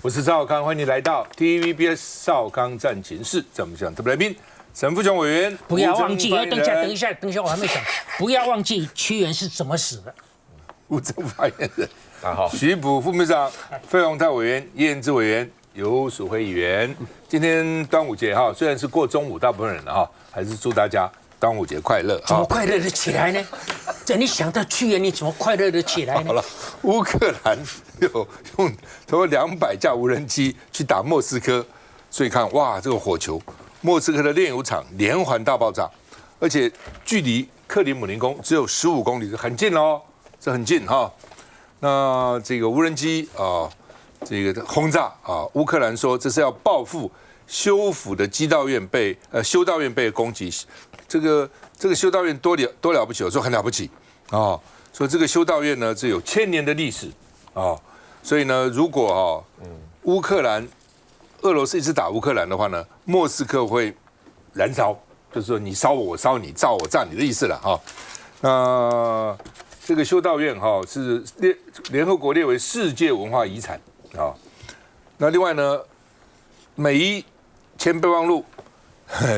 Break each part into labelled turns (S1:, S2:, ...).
S1: 我是趙少康，歡迎你來到 TVBS 少康戰情室。在我們講特別來賓，沈富雄委員。
S2: 不要忘記，等一下，我還沒講。不要忘記屈原是怎麼死的。
S1: 吳崢發言人。好。徐補副秘書長，費鴻泰委員，葉彥之委員，游淑慧議員。今天端午節哈，雖然是過中午，大部分人哈，還是祝大家端午節快樂。
S2: 怎麼快樂的起來呢？這你想到屈原，你怎麼快樂的起來呢？
S1: 好了，烏克蘭有用超過200架無人機去打莫斯科，所以看哇，這個火球，莫斯科的煉油廠連環大爆炸，而且距離克里姆林宮只有15公里，這很近哦，這很近哈。那這個無人機這個轟炸烏克蘭說這是要報復修輔的修道院被攻擊，這個修道院多了不起，我說很了不起啊，所以這個修道院呢，這有1000年的歷史啊，所以呢，如果烏克蘭俄羅斯一直打烏克蘭的話呢，莫斯科會燃燒，就是說你燒我，我燒你，炸我炸你的意思了啊。那這個修道院是聯合國列為世界文化遺產啊。那另外呢，美伊簽備忘錄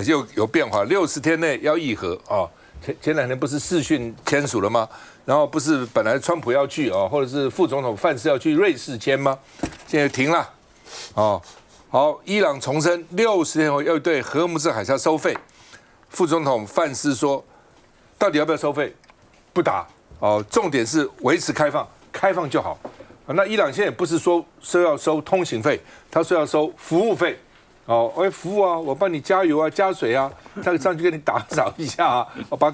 S1: 又有變化，60天內要議和啊。前2天不是視訊簽署了嗎？然後不是本來川普要去或者是副總統范斯要去瑞士簽嗎？現在停了好，伊朗重申60天後要對荷姆茲海峽收費。副總統范斯說，到底要不要收費？不打重點是維持開放就好。那伊朗現在也不是說要收通行費，他說要收服務費。服務啊，我幫你加油啊，加水啊，他上去給你打掃一下啊，把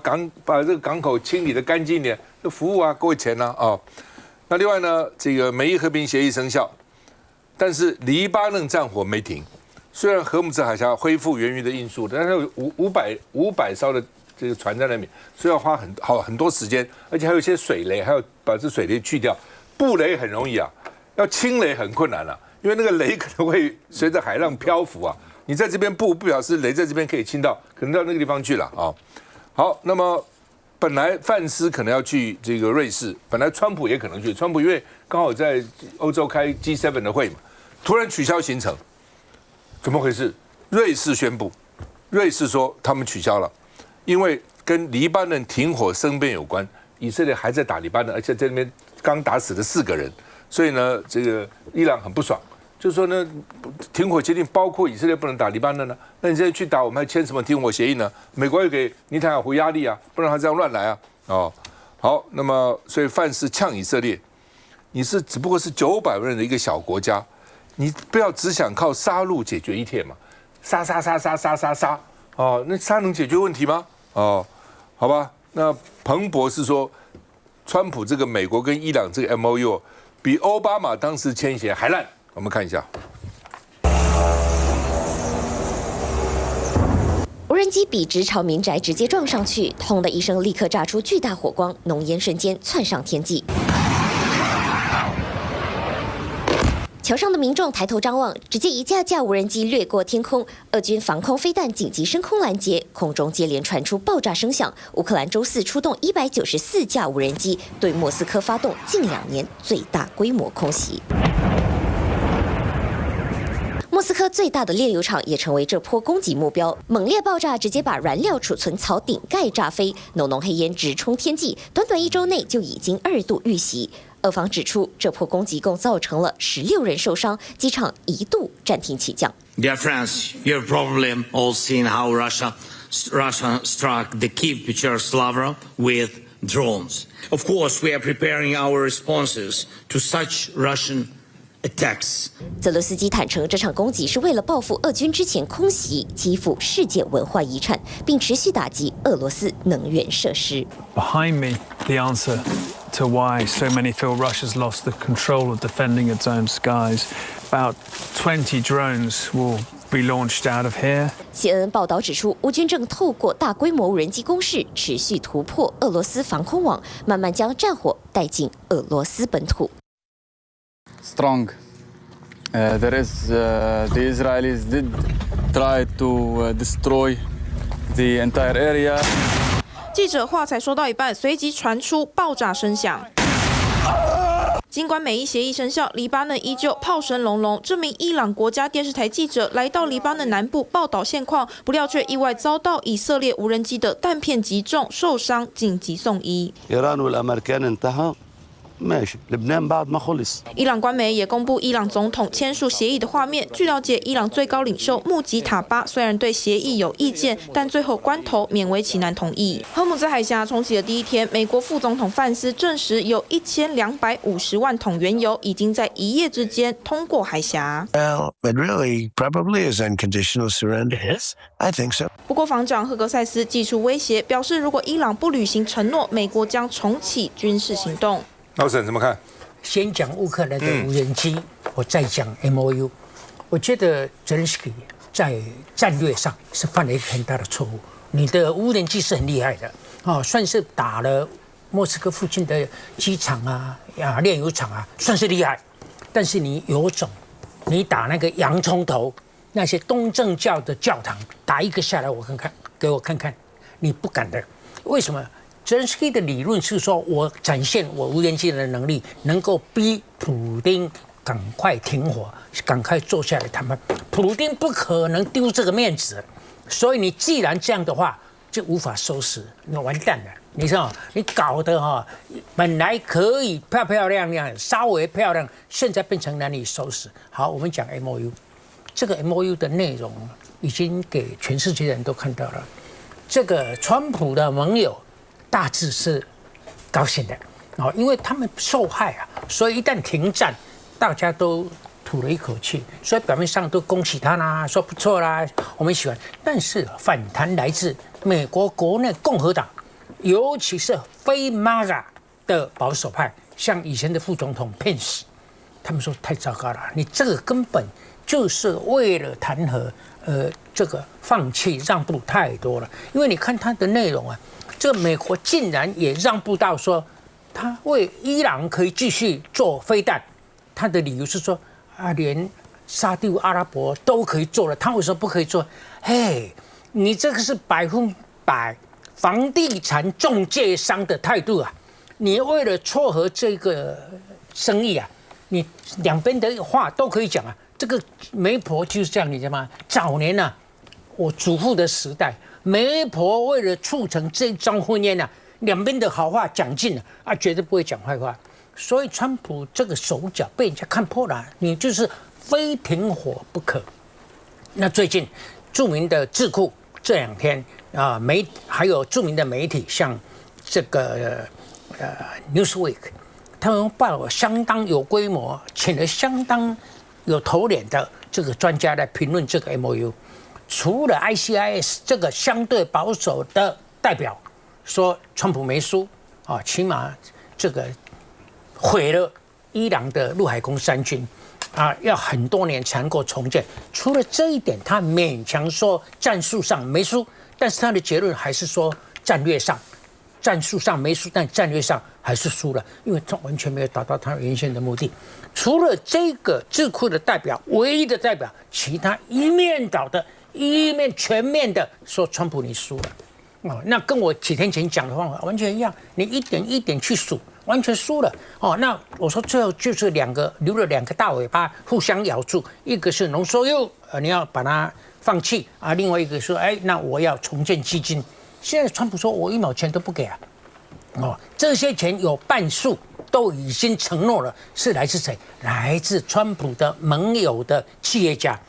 S1: 這個港口清理得乾淨一點，這服務啊，給我錢啊。那另外呢，這個美伊和平協議生效，但是黎巴嫩戰火沒停。雖然荷姆茲海峽恢復原油的運輸，但是有500艘的這個船在那邊，所以要花很多時間，而且還有一些水雷，還要把這水雷去掉。布雷很容易啊，要清雷很困難了。因為那個雷可能會隨着海浪漂浮啊，你在這邊不表示雷在這邊可以清到，可能到那個地方去了啊。好，那麼本來范斯可能要去這個瑞士，本來川普也可能去，川普因為剛好在歐洲開 G7 的會嘛，突然取消行程，怎麼回事？瑞士宣布，瑞士說他們取消了，因為跟黎巴嫩停火生變有關，以色列還在打黎巴嫩，而且在那邊剛打死了4個人，所以呢，這個伊朗很不爽。就是說呢，停火協定包括以色列不能打黎巴嫩呢，那你現在去打，我們還簽什麼停火協議呢？美國又給尼坦雅胡壓力啊，不讓他這樣亂來啊。好，那麼所以范斯嗆以色列，你只不過是900萬人的一個小國家，你不要只想靠殺戮解決一切嘛，殺那殺能解決問題嗎？好吧，那彭博是說，川普這個美國跟伊朗這個 MOU 比奧巴馬當時簽寫還爛。我們看一下，
S3: 無人機筆直朝民宅直接撞上去，轟的一聲，立刻炸出巨大火光，濃煙瞬間竄上天際。橋上的民眾抬頭張望，只見一架架無人機掠過天空，俄軍防空飛彈緊急升空攔截，空中接連傳出爆炸聲響。烏克蘭周4出動194架無人機，對莫斯科發動近2年最大規模空襲。莫斯科最大的煉油廠也成為這波攻擊目標，猛烈爆炸直接把燃料儲存槽頂蓋炸飛，濃濃黑煙直衝天際，短1週內就已經2度遇襲。俄方指出，這波攻擊共造成了16人受傷，機場一度暫停起降。
S4: Dear friends, you've probably all seen how Russia struck the Kyiv Petroslav with drones. Of course, we are preparing our responses to such Russian attacks.
S3: 澤倫斯基坦承，這場攻擊是為了報復俄軍之前空襲基輔世界文化遺產，並持續打擊俄羅斯能源設施。
S5: Behind me, the answer to why so many feel Russia's lost the control of defending its own skies. About 20 drones will be launched out of here.
S3: CNN 報道指出，烏軍正透過大規模無人機攻勢，持續突破俄羅斯防空網，慢慢將戰火帶進俄羅斯本土。
S6: Strong. There is the Israelis did try to destroy the entire area.
S7: 記者話才說到一半，隨即傳出爆炸聲響。儘管美伊協議生效，黎巴嫩依舊炮聲隆隆。這名伊朗國家電視台記者來到黎巴嫩南部報道現況，不料卻意外遭到以色列無人機的彈片擊中，受傷，緊急送醫。伊朗官媒也公布伊朗總統簽署協議的畫面。據了解，伊朗最高領袖穆吉塔巴雖然對協議有意見，但最後關頭勉為其難同意。荷姆茲海峽重啟的第一天，美國副總統范斯證實有1250萬桶原油已經在一夜之間通過海峽。
S8: Well, it really probably is unconditional surrender. Yes, I think so.
S7: 不過，防長赫格塞斯祭出威脅，表示如果伊朗不履行承諾，美國將重啟軍事行動。
S1: 老沈怎麼看？
S2: 先講烏克蘭的無人機，我再講 MOU。我覺得澤連斯基在戰略上是犯了一個很大的錯誤。你的無人機是很厲害的，哦，算是打了莫斯科附近的機場啊、煉油廠啊，算是厲害。但是你有種，你打那個洋蔥頭，那些東正教的教堂，打一個下來，我看看，給我看看，你不敢的。為什麼？澤連斯基的理論是說，我展現我無人機的能力，能夠逼普丁趕快停火，趕快坐下來談判。普丁不可能丟這個面子，所以你既然這樣的話，就無法收拾，你完蛋了。你知道，你搞得哈，本來可以漂漂亮亮，稍微漂亮，現在變成難以收拾。好，我們講 MOU， 這個 MOU 的內容已經給全世界人都看到了。這個川普的盟友大致是高興的，因為他們受害啊，所以一旦停戰，大家都吐了一口氣，所以表面上都恭喜他啦，說不錯啦，我們喜歡。但是反彈來自美國國內共和黨，尤其是非 MAGA 的保守派，像以前的副總統 Pence， 他們說太糟糕了，你這個根本就是為了彈劾，這個放棄讓步太多了，因為你看它的內容啊。這個美國竟然也讓步到說，他為伊朗可以繼續做飛彈，他的理由是說啊，連沙地阿拉伯都可以做了，他為什麼不可以做？嘿，你這個是100%房地產中介商的態度啊！你為了撮合這個生意啊，你兩邊的話都可以講啊。這個媒婆就是這樣，你知道嗎？早年啊，我祖父的時代。媒婆為了促成這樁婚姻啊，兩邊的好話講盡了啊，絕對不會講壞話。所以川普這個手腳被人家看破了，你就是非停火不可。那最近著名的智庫這兩天啊，還有著名的媒體，像這個Newsweek， 他們報了相當有規模，請了相當有頭臉的這個專家來評論這個 MOU。除了 ICIS 這個相對保守的代表說川普沒輸啊，起碼這個毀了伊朗的陸海空三軍啊，要很多年才能夠重建。除了這一點，他勉強說戰術上沒輸，但是他的結論還是說戰術上沒輸，但戰略上還是輸了，因為他完全沒有達到他原先的目的。除了這個智庫的代表，唯一的代表，其他一面倒的。一面全面的說川普你輸了，哦，那跟我幾天前講的方法完全一樣，你一點一點去數，完全輸了，哦，那我說最後就是留了兩個大尾巴互相咬住，一個是濃縮鈾，你要把它放棄啊，另外一個說，哎，那我要重建基金，現在川普說我1毛錢都不給啊，哦，這些錢有半數都已經承諾了，是來自誰？來自川普的盟友的企業家，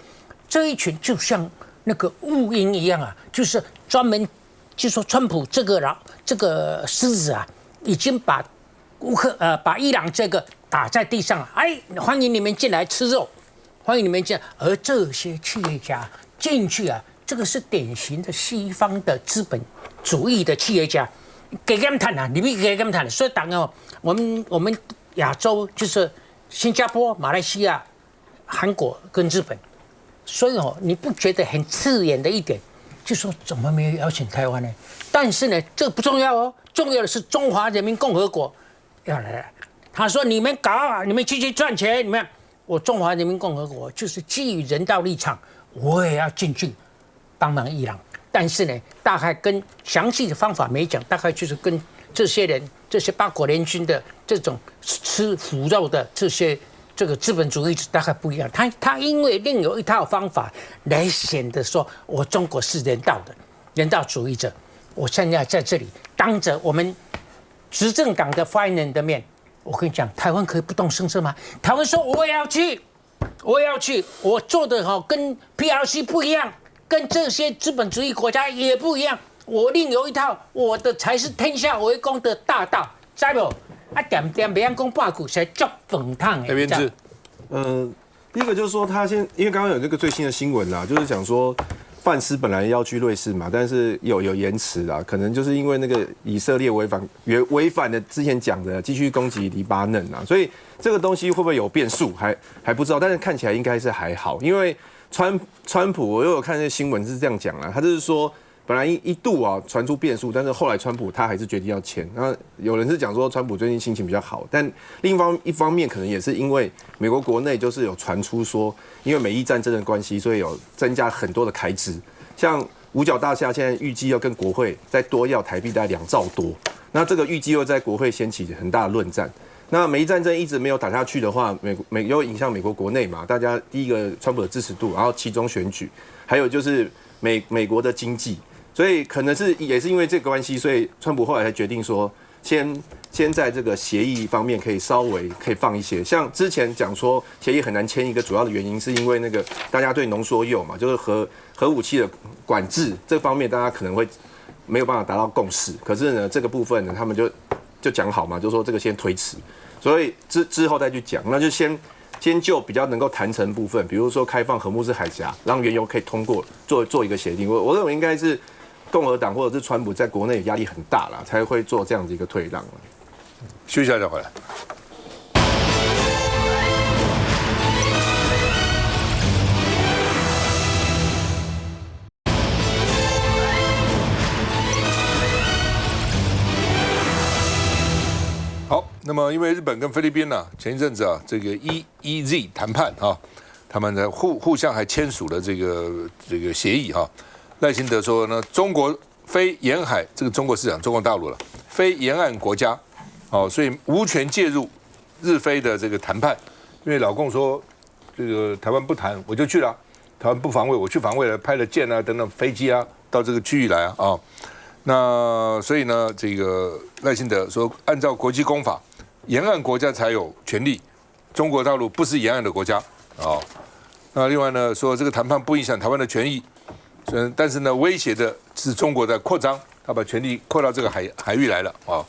S2: 這一群就像那個烏蠅一樣啊，就是專門就說川普這個獅子啊，已經把把伊朗這個打在地上了，哎，歡迎你們進來吃肉，歡迎你們進來。而這些企業家進去啊，這個是典型的西方的資本主義的企業家，給他們談啊，你們給他們談。所以當然我們亞洲就是新加坡、馬來西亞、韓國跟日本。所以你不覺得很刺眼的一點，就說怎麼沒有邀請台灣呢？但是呢，這不重要哦，重要的是中華人民共和國要來了。他說你們搞，你們繼續賺錢，你們我中華人民共和國就是基於人道立場，我也要進去幫忙伊朗。但是呢，大概跟詳細的方法沒講，大概就是跟這些人，這些八國聯軍的這種吃腐肉的這些這個資本主義者大概不一樣，他因為另有一套方法來顯得說我中國是人道主義者。我現在在這裡當着我們執政黨的發言人的面，我跟你講，台灣可以不動聲色嗎？台灣說我要去，我做的跟 PRC 不一樣，跟這些資本主義國家也不一樣，我另有一套，我的才是天下為公的大道，知不？啊，點別人講半句，才足飯燙的。
S1: 那邊是，
S9: 第一個就是說，他因為剛剛有這個最新的新聞啦，就是講說，范斯本來要去瑞士嘛，但是有延遲啦，可能就是因為那個以色列違反了之前講的繼續攻擊黎巴嫩啊，所以這個東西會不會有變數還不知道，但是看起來應該是還好，因為川普我又有看這新聞是這樣講啦，他就是說。本來一度傳出變數，但是後來川普他還是決定要簽。那有人是講說川普最近心情比較好，但另一方面可能也是因為美國國內就是有傳出說，因為美伊戰爭的關係，所以有增加很多的開支。像五角大廈現在預計要跟國會再多要台幣大概2兆多，那這個預計又在國會掀起很大的論戰。那美伊戰爭一直沒有打下去的話，又影響美國國內嘛，大家第一個川普的支持度，然後期中選舉，還有就是美國的經濟。所以可能也是因為這個關係，所以川普後來才決定說，先在這個協議方面可以稍微放一些。像之前講說協議很難簽，一個主要的原因是因為那個大家對濃縮鈾嘛，就是核武器的管制這方面，大家可能會沒有辦法達到共識。可是呢，這個部分呢，他們就講好嘛，就說這個先推遲，所以之後再去講，那就先就比較能夠談成部分，比如說開放荷木斯海峽，讓原油可以通過做一個協定。我認為應該是。共和黨或者是川普在國內壓力很大啦，才會做這樣子一個退讓。
S1: 休息一下再回來。好，那麼因為日本跟菲律賓呢，前一陣子這個 EEZ 談判他們在互相還簽署了這個協議賴清德說呢，中國非沿海，這個中國是講中國大陸了，非沿岸國家，所以無權介入日菲的這個談判。因為老共說，這個台灣不談，我就去了；台灣不防衛，我去防衛了，派了艦啊等等飛機啊到這個區域來啊。那所以呢，這個賴清德說，按照國際公法，沿岸國家才有權利，中國大陸不是沿岸的國家啊。那另外呢，說這個談判不影響台灣的權益。但是呢，威脅的是中國在擴張，他把權力擴到這個海域來了啊。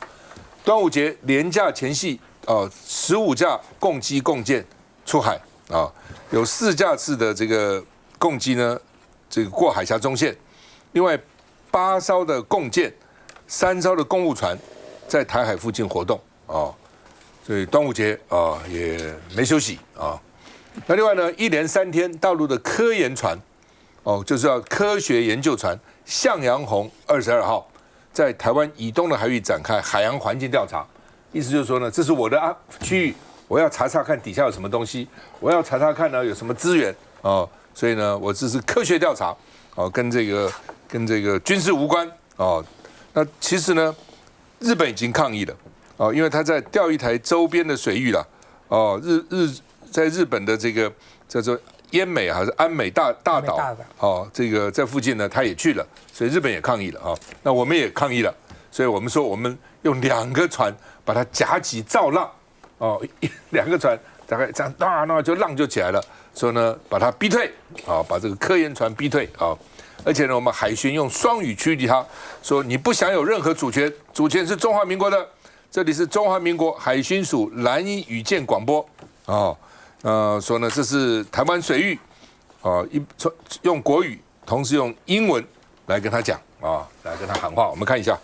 S1: 端午節連假前夕，15架共機共艦出海啊，有4架次的這個共機呢，這個過海峽中線，另外8艘的共艦，3艘的公務船在台海附近活動啊，所以端午節也沒休息啊。那另外呢，一連3天，大陸的科研船。就是要科學研究船向陽紅22號在台灣以東的海域展開海洋環境調查，意思就是說呢，這是我的區域，我要查查看底下有什麼東西，我要查查看呢有什麼資源所以呢，我這是科學調查跟這個軍事無關那其實呢，日本已經抗議了因為他在釣魚台周邊的水域了在日本的這個叫做奄美還是安美大島這個在附近呢，他也去了，所以日本也抗議了那我們也抗議了，所以我們說我們用2個船把它夾擊造浪2個船大概這樣那就浪就起來了，所以呢把它逼退把這個科研船逼退而且呢我們海巡用雙語驅離他，說你不享有任何主權，主權是中華民國的，這裡是中華民國海巡署藍鷹語艦廣播說呢，這是台灣水域，用國語，同時用英文來跟他講來跟他喊話。我們看一下，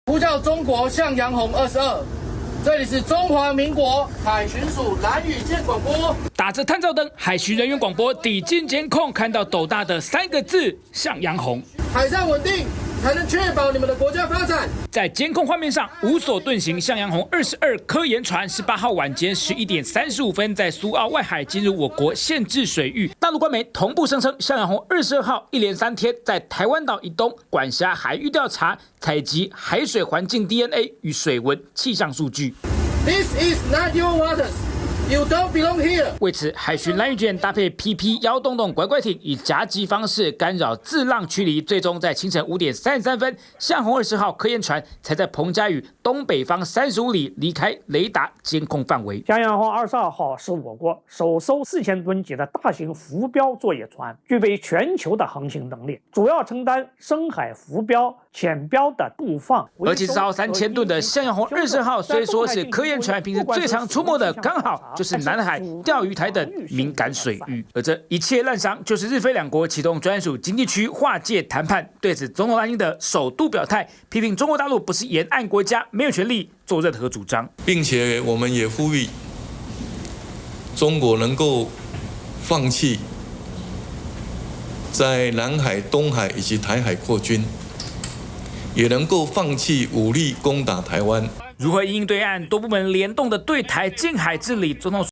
S10: 呼叫中國向陽紅22，這裡是中華民國海巡署藍語艦廣播。
S11: 打着探照燈，海巡人員廣播抵近監控，看到斗大的3個字“向陽紅”。
S10: 海上穩定，才能確保你們的國家發展。
S11: 在監控畫面上，無所遁形向陽紅22科研船18號晚間11點35分在蘇澳外海進入我國限制水域。大陸官媒同步聲稱，向陽紅22號一連3天在台灣島以東管轄海域調查、採集海水環境 DNA 與水文氣象數據。
S10: This is not your waters. You don't belong here.
S11: 為此，海巡蘭嶼艦搭配 PP 1洞洞拐拐艇，以夾擊方式干擾自浪驅離，最終在清晨5點33分，向紅20號科研船才在澎嘉嶼東北方35里離開雷達監控範圍。
S12: 向陽紅22號是我國首艘4000噸級的大型浮標作業船，具備全球的航行能力，主要承擔深海浮標、淺標的布放。
S11: 而74號3000噸的向陽紅22號雖說是科研船，平時最常出沒的剛好就是南海、釣魚台等敏感水域。而這一切濫觴，就是日菲兩國啟動專屬經濟區劃界談判。對此，總統賴清德首度表態，批評中國大陸不是沿岸國家，沒有權利做任何主張，
S13: 並且我們也呼籲中國能夠放棄在南海、東海以及台海擴軍，也能夠放棄武力攻打台灣。
S11: 如何因應對岸多部門聯動的對台近海治理，總統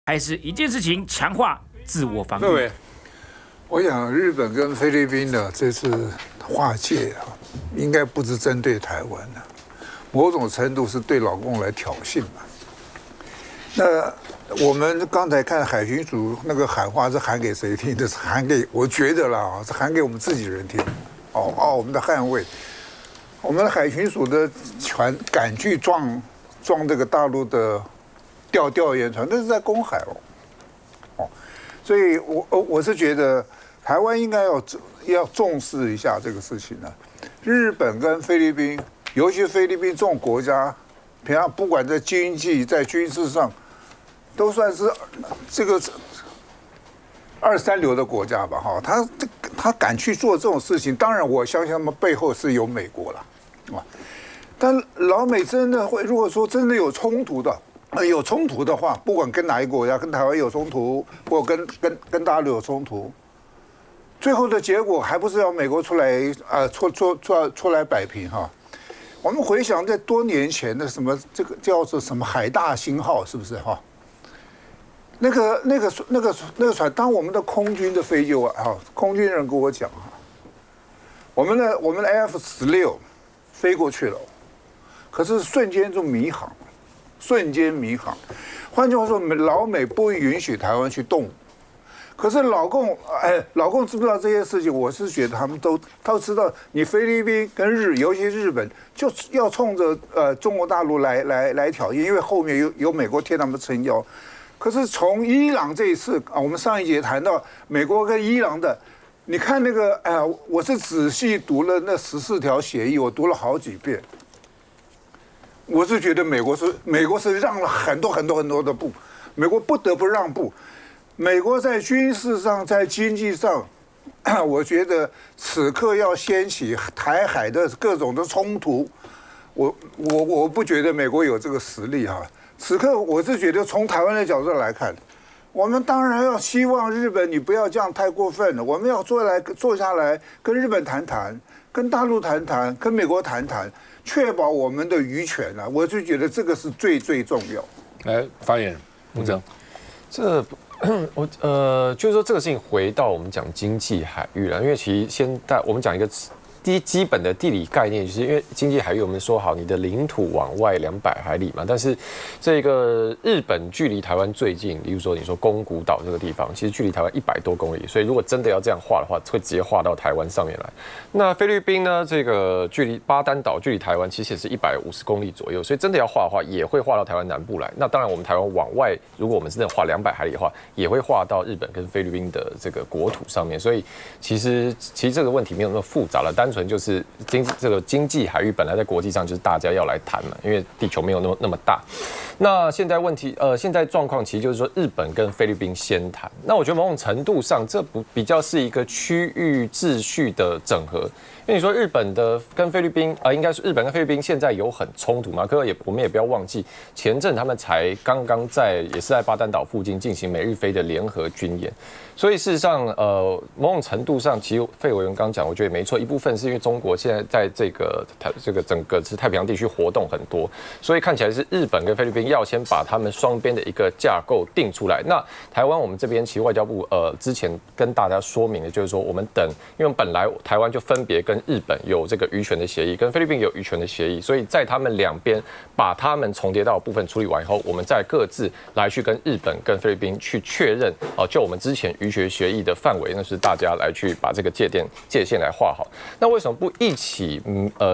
S11: 還是一件事情，強化自我防禦。
S14: 我想日本跟菲律賓的這次劃界啊，應該不是針對台灣的，某種程度是對老共來挑釁嘛。那我們剛才看海巡署那個喊話是喊給誰聽？這是喊給，我覺得啦，是喊給我們自己人聽。我們的捍衛。我們的海巡署的船敢去撞這個大陸的釣魚船，那是在公海所以我是覺得台灣應該要重視一下這個事情呢。日本跟菲律賓，尤其是菲律賓這種國家，平常不管在經濟、在軍事上，都算是這個2、3流的國家吧，他敢去做這種事情，當然我相信他們背後是有美國了。但老美真的會，如果說真的有衝突的話，不管跟哪一個國家，跟台灣有衝突，或跟大陸有衝突，最後的結果還不是要美國出來出來擺平哈？我們回想在多年前的什麼這個叫做什麼海大星號，是不是哈？那個船，當我們的空軍的飛機空軍人跟我講我們的 F-16飛過去了，可是瞬間就迷航，換句話說，老美不允許台灣去動。可是老共知不知道這些事情？我是覺得他們都知道，你菲律賓跟尤其日本，就要衝着中國大陸來挑釁，因為後面有美國替他們撐腰。可是從伊朗這一次我們上一節談到美國跟伊朗的。你看那個，我是仔細讀了那14條協議，我讀了好幾遍。我是覺得美國是讓了很多的步，美國不得不讓步。美國在軍事上，在經濟上，我覺得此刻要掀起台海的各種的衝突，我不覺得美國有這個實力哈。此刻我是覺得從台灣的角度來看。我們當然要希望日本你不要這樣太過分了，我們要坐下來跟日本談談，跟大陸談談，跟美國談談，確保我們的漁權啊，我就覺得這個是最重要。
S1: 來，發言人吳崢，
S15: 就是說這個事情回到我們講經濟海域了，因為其實我們講一個基本的地理概念，就是因為經濟海域我們說好你的領土往外200海里嘛，但是這個日本距離台灣最近，比如說你說宮古島這個地方，其實距離台灣100多公里，所以如果真的要這樣畫的話，會直接畫到台灣上面來。那菲律賓呢，這個距離巴丹島距離台灣其實也是150公里左右，所以真的要畫的話，也會畫到台灣南部來。那當然我們台灣往外，如果我们真的畫200海里的話，也會畫到日本跟菲律賓的這個國土上面。所以其實這個問題沒有那麼複雜了，單純就是這個經濟海域本來在國際上就是大家要來談嘛，因為地球沒有那麼大。那現在問題，現在狀況其實就是說，日本跟菲律賓先談。那我覺得某種程度上，這比較是一個區域秩序的整合。因為你說日本的跟菲律賓應該是日本跟菲律賓現在有很衝突嘛？可是我們也不要忘記，前陣他們才剛剛也是在巴丹島附近進行美日菲的聯合軍演。所以事實上，某種程度上，其實費委員剛講，我覺得也沒錯。一部分是因為中國現在在這個整個是太平洋地區活動很多，所以看起來是日本跟菲律賓要先把他們雙邊的一個架構定出來。那台灣我們這邊其實外交部之前跟大家說明的就是說，我們等，因為本來台灣就分別跟日本有這個漁權的協議，跟菲律賓有漁權的協議，所以在他們兩邊把他們重疊到的部分處理完以後，我們再各自來去跟日本跟菲律賓去確認就我們之前漁權協議的範圍，那是大家來去把這個界限來畫好。那為什麼不一起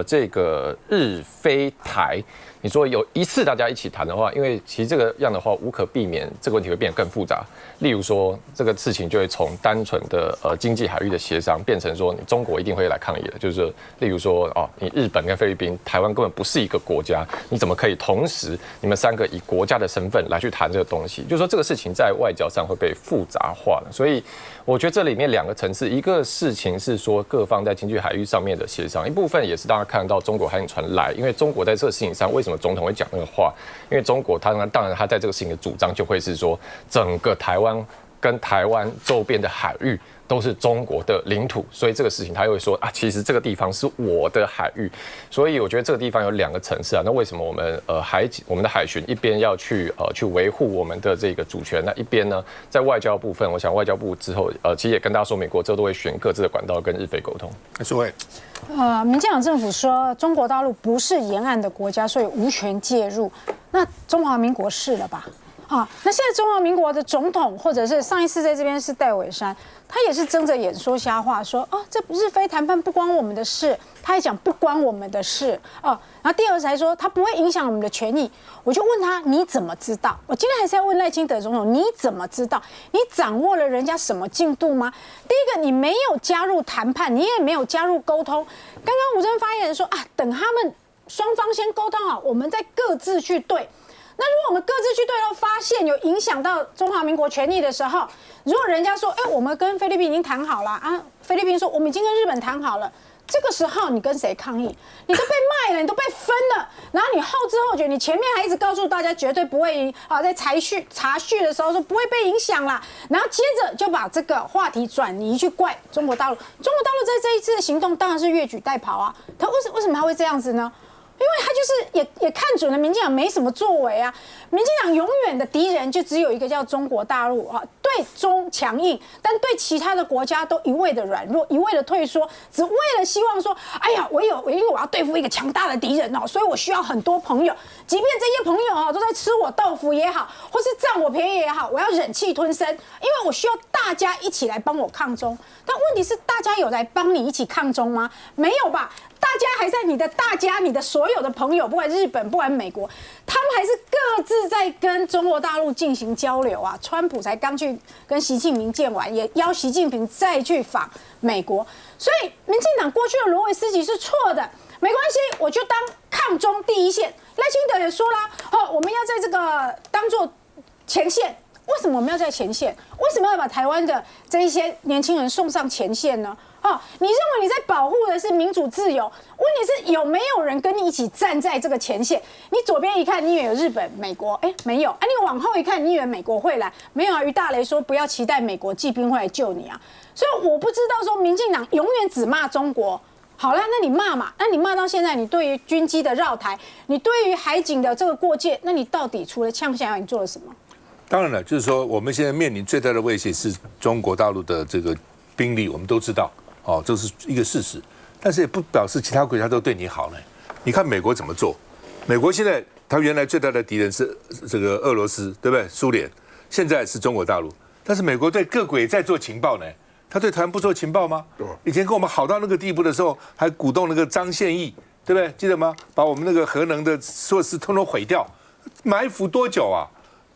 S15: 這個日菲台？你說有一次大家一起談的話，因為其實這個樣的話無可避免，這個問題會變得更複雜。例如說，這個事情就會從單純的經濟海域的協商，變成說你中國一定會來抗議的。就是例如說你日本跟菲律賓、台灣根本不是一個國家，你怎麼可以同時你們三個以國家的身份來去談這個東西？就是說這個事情在外交上會被複雜化了。所以我覺得這裡面兩個層次，一個事情是說各方在經濟海域上面的協商，一部分也是大家看到中國海警船來，因為中國在這個事情上為什麼總統會講那個話？因為中國當然他在這個事情的主張就會是說，整個台灣跟台灣周邊的海域都是中國的領土，所以這個事情他又會說其實這個地方是我的海域。所以我覺得這個地方有两個層次啊。那為什麼我們我們的海巡一邊要去維護我們的這個主權，那一邊呢，在外交部分，我想外交部之後其實也跟大家說明過，這都會選各自的管道跟日菲溝通。
S1: 所以
S16: 民進黨政府說中國大陸不是沿岸的國家，所以無權介入。那中華民國是了吧？那现在中华民国的总统，或者是上一次在這邊是戴偉山，他也是睜着眼說瞎話，說這日菲談判不關我們的事，他也講不關我們的事然後第二才說他不會影響我們的權益。我就問他，你怎麼知道？我今天還是要問賴清德總統，你怎麼知道？你掌握了人家什麼進度嗎？第一個，你沒有加入談判，你也沒有加入溝通。剛剛吳崢發言人說等他們雙方先溝通好，我們再各自去對。那如果我們各自去對到發現有影響到中華民國權益的時候，如果人家說我們跟菲律賓已經談好了菲律賓說我們已經跟日本談好了，這個時候你跟誰抗議？你都被賣了，你都被分了，然後你後知後覺，你前面還一直告訴大家絕對不會在查敘的時候說不會被影響啦，然後接着就把這個話題轉移去怪中國大陸。中國大陸在這一次的行動當然是越舉代跑他為什麼他會這樣子呢？因為他就是也看準了民進黨沒什麼作為民進黨永遠的敵人就只有一個叫中國大陸對中強硬，但對其他的國家都一味的軟弱，一味的退縮，只為了希望說，因為我要對付一個強大的敵人所以我需要很多朋友，即便這些朋友都在吃我豆腐也好，或是占我便宜也好，我要忍氣吞聲，因為我需要大家一起來幫我抗中。但問題是，大家有來幫你一起抗中嗎？沒有吧？大家還在你的所有的朋友，不管日本，不管美国，他们還是各自在跟中國大陸進行交流川普才剛去跟習近平見完，也邀習近平再去訪美國。所以民進黨過去的羅維斯基是錯的，沒關係，我就當抗中第一線。賴清德也說啦，我們要在這個當作前線。為什麼我們要在前線？為什麼要把台灣的這一些年輕人送上前線呢？你認為你在保護的是民主自由？問題是有沒有人跟你一起站在這個前線？你左邊一看，你以為有日本、美國，沒有你往後一看，你以為美國會來？沒有於大雷說不要期待美國騎兵會來救你所以我不知道說民進黨永遠只罵中國。好了，那你罵嘛？那你罵到現在，你對於軍機的繞台，你對於海警的這個過界，那你到底除了嗆下來，你做了什麼？
S1: 當然了，就是說我們現在面臨最大的威脅是中國大陸的這個兵力，我們都知道，這是一個事實。但是也不表示其他國家都對你好呢。你看美國怎麼做？美國現在他原來最大的敵人是這個俄羅斯，對不对？蘇聯，現在是中國大陸。但是美國對各國也在做情報呢。他對台灣不做情報嗎？以前跟我們好到那個地步的時候，還鼓動那個張憲義，對不對？記得嗎？把我們那個核能的設施通通毀掉，埋伏多久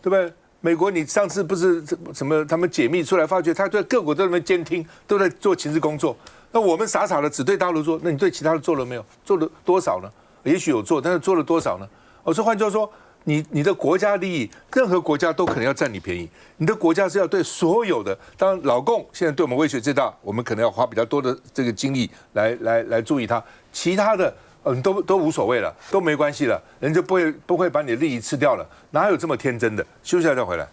S1: 對不對？美國，你上次不是什麼他們解密出來，發覺他對各國都在監聽，都在做情報工作。那我們傻傻的只對大陸做，那你對其他的做了沒有？做了多少呢？也許有做，但是做了多少呢？所以換句話說，你的國家利益，任何國家都可能要占你便宜。你的國家是要對所有的，當然老共現在對我們威脅最大，我們可能要花比較多的這個精力來注意它。其他的，都無所謂了，都沒關係了，人就不會把你的利益吃掉了，哪有這麼天真的？休息一下再回來。